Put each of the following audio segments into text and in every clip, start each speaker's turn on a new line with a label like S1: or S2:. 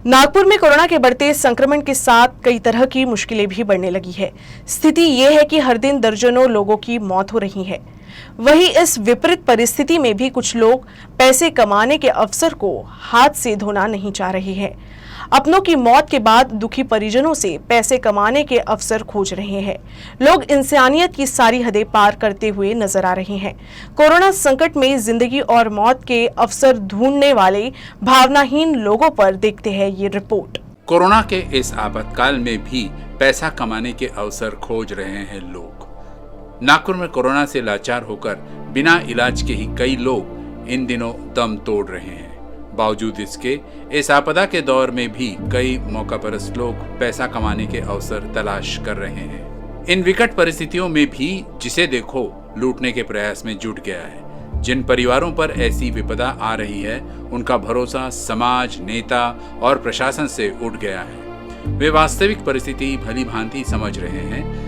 S1: नागपुर में कोरोना के बढ़ते संक्रमण के साथ कई तरह की मुश्किलें भी बढ़ने लगी है। स्थिति ये है कि हर दिन दर्जनों लोगों की मौत हो रही है। वहीं इस विपरीत परिस्थिति में भी कुछ लोग पैसे कमाने के अवसर को हाथ से धोना नहीं चाह रहे हैं। अपनों की मौत के बाद दुखी परिजनों से पैसे कमाने के अवसर खोज रहे हैं। लोग इंसानियत की सारी हदें पार करते हुए नजर आ रहे हैं। कोरोना संकट में जिंदगी और मौत के अवसर ढूंढने वाले भावनाहीन लोगों पर देखते हैं ये रिपोर्ट।
S2: कोरोना के इस आपातकाल में भी पैसा कमाने के अवसर खोज रहे हैं लोग। नागपुर में कोरोना से लाचार होकर बिना इलाज के ही कई लोग इन दिनों दम तोड़ रहे हैं। बावजूद इसके इस आपदा के दौर में भी कई मौकापरस्त लोग पैसा कमाने के अवसर तलाश कर रहे हैं। इन विकट परिस्थितियों में भी जिसे देखो लूटने के प्रयास में जुट गया है। जिन परिवारों पर ऐसी विपदा आ रही है, उनका भरोसा समाज, नेता और प्रशासन से उठ गया है। वे वास्तविक परिस्थिति भली भांति समझ रहे हैं।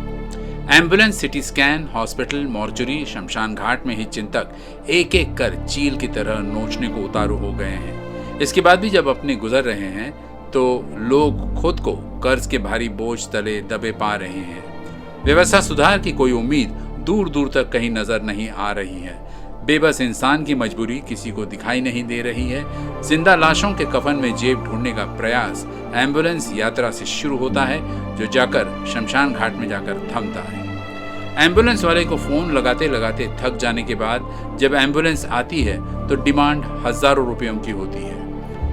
S2: Ambulance, CT scan, hospital, mortuary, शमशान घाट में ही चिंतक एक एक कर चील की तरह नोचने को उतारू हो गए हैं। इसके बाद भी जब अपने गुजर रहे हैं तो लोग खुद को कर्ज के भारी बोझ तले दबे पा रहे हैं। व्यवस्था सुधार की कोई उम्मीद दूर दूर तक कहीं नजर नहीं आ रही है। बेबस इंसान की मजबूरी किसी को दिखाई नहीं दे रही है। जिंदा लाशों के कफन में जेब ढूंढने का प्रयास एम्बुलेंस यात्रा से शुरू होता है, जो जाकर शमशान घाट में जाकर थमता है। एम्बुलेंस वाले को फोन लगाते लगाते थक जाने के बाद जब एम्बुलेंस आती है तो डिमांड हजारों रुपयों की होती है।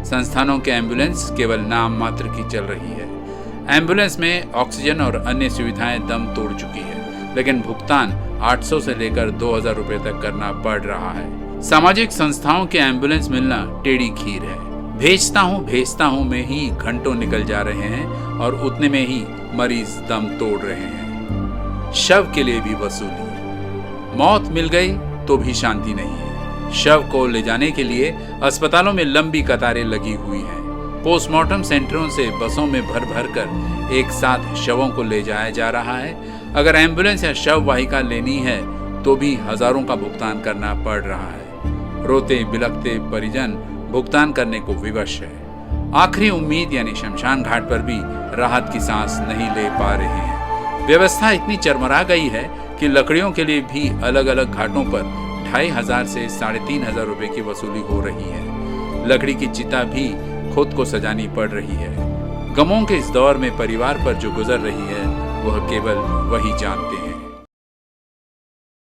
S2: संस्थानों के एम्बुलेंस केवल नाम मात्र की चल रही है। एम्बुलेंस में ऑक्सीजन और अन्य सुविधाएं दम तोड़ चुकी है, लेकिन भुगतान 800 से लेकर 2000 रुपए तक करना पड़ रहा है। सामाजिक संस्थाओं के एम्बुलेंस मिलना टेढ़ी खीर है। भेजता हूँ में ही घंटों निकल जा रहे हैं और उतने में ही मरीज दम तोड़ रहे हैं। शव के लिए भी वसूली। मौत मिल गई तो भी शांति नहीं है। शव को ले जाने के लिए अस्पतालों में लंबी कतारें लगी हुई हैं। पोस्टमार्टम सेंटरों से बसों में भर भर कर एक साथ शवों को ले जाया जा रहा है। अगर एम्बुलेंस या शव वाहिका लेनी है तो भी हजारों का भुगतान करना पड़ रहा है। रोते बिलखते परिजन भुगतान करने को विवश है। आखिरी उम्मीद यानी शमशान घाट पर भी राहत की सांस नहीं ले पा रहे हैं। व्यवस्था इतनी चरमरा गई है कि लकड़ियों के लिए भी अलग अलग घाटों पर 2500 से 3500 रुपए की वसूली हो रही है। लकड़ी की चिता भी खुद को सजानी पड़ रही है। गमों के इस दौर में परिवार पर जो गुजर रही है वह केवल वही जानते हैं।